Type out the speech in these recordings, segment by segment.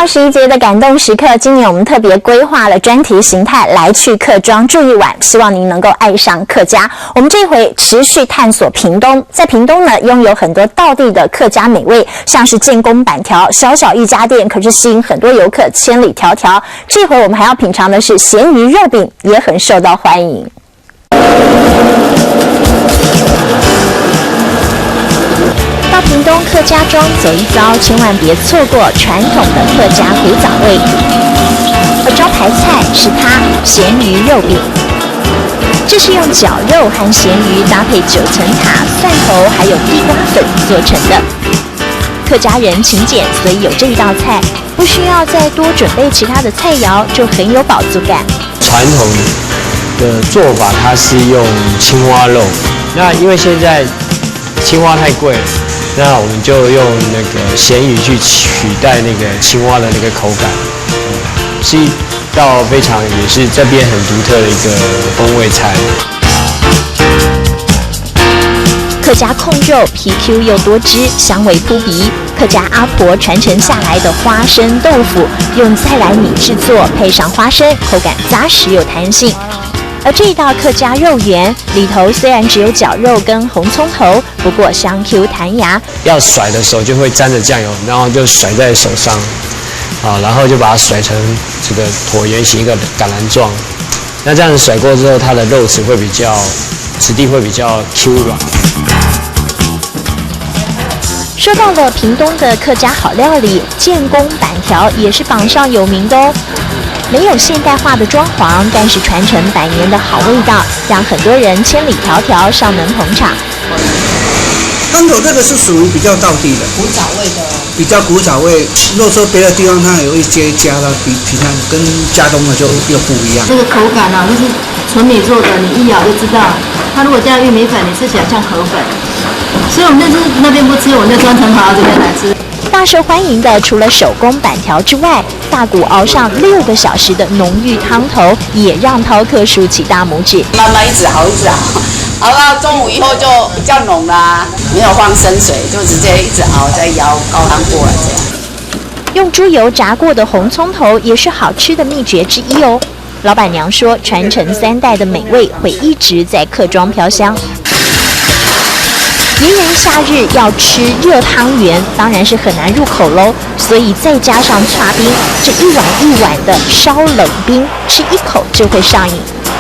21节的感动时刻，今年我们特别规划了专题形态来去客庄住一晚，希望您能够爱上客家。我们这回持续探索屏东，在屏东呢拥有很多道地的客家美味，像是建功板条，小小一家店，可是吸引很多游客千里迢迢。这回我们还要品尝的是咸鱼肉饼，也很受到欢迎。到屏东客家庄走一遭，千万别错过传统的客家古早味。而招牌菜是它咸鱼肉饼，这是用绞肉和咸鱼搭配9层塔、蒜头还有地瓜粉做成的。客家人勤俭，所以有这一道菜，不需要再多准备其他的菜肴，就很有饱足感。传统的做法，它是用青蛙肉，那因为现在青蛙太贵了。那我们就用那个咸鱼去取代那个青蛙的那个口感，是一道非常也是这边很独特的一个风味菜。客家控肉皮 Q 又多汁，香味扑鼻。客家阿婆传承下来的花生豆腐，用再来米制作，配上花生，口感扎实有弹性。而这一道客家肉圆里头虽然只有绞肉跟红葱头，不过香 Q 弹牙。要甩的时候就会沾着酱油，然后就甩在手上，然后就把它甩成这个椭圆形一个橄榄状。那这样子甩过之后，它的肉质会比较质地会比较 Q 软。说到了屏东的客家好料理，建功板条也是榜上有名的哦。没有现代化的装潢，但是传承100年的好味道，让很多人千里迢迢上门捧场。汤头这个是属于比较道地的，古早味的，比较古早味。如果说别的地方它有一些加了，比平常跟加东的就又不一样。这个口感啊，就是纯米做的，你一咬就知道。它如果加玉米粉，你吃起来像河粉。所以我们就是那边不吃，我们就专程跑到这边来吃。大受欢迎的除了手工板条之外，大骨熬上6个小时的浓郁汤头，也让饕客竖起大拇指。慢慢一直熬，一直熬，熬到中午以后就比较浓啦，没有放生水，就直接一直熬，再舀高汤过来这样。用猪油炸过的红葱头也是好吃的秘诀之一哦。老板娘说，传承3代的美味会一直在客庄飘香。炎炎夏日要吃热汤圆，当然是很难入口喽。所以再加上剉冰，这一碗一碗的烧冷冰，吃一口就会上瘾。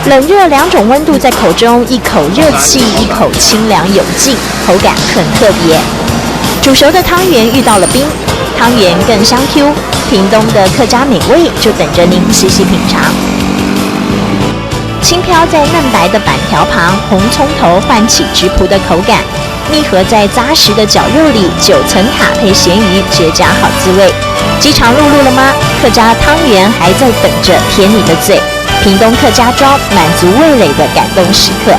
冷热2种温度在口中，一口热气，一口清凉有劲，口感很特别。煮熟的汤圆遇到了冰，汤圆更香 Q。屏东的客家美味就等着您细细品尝。轻飘在嫩白的板条旁，红葱头唤起质朴的口感。密合在扎实的绞肉里，9层塔配咸鱼，绝佳好滋味。饥肠辘辘了吗？客家汤圆还在等着填你的嘴。屏东客家庄满足味蕾的感动时刻。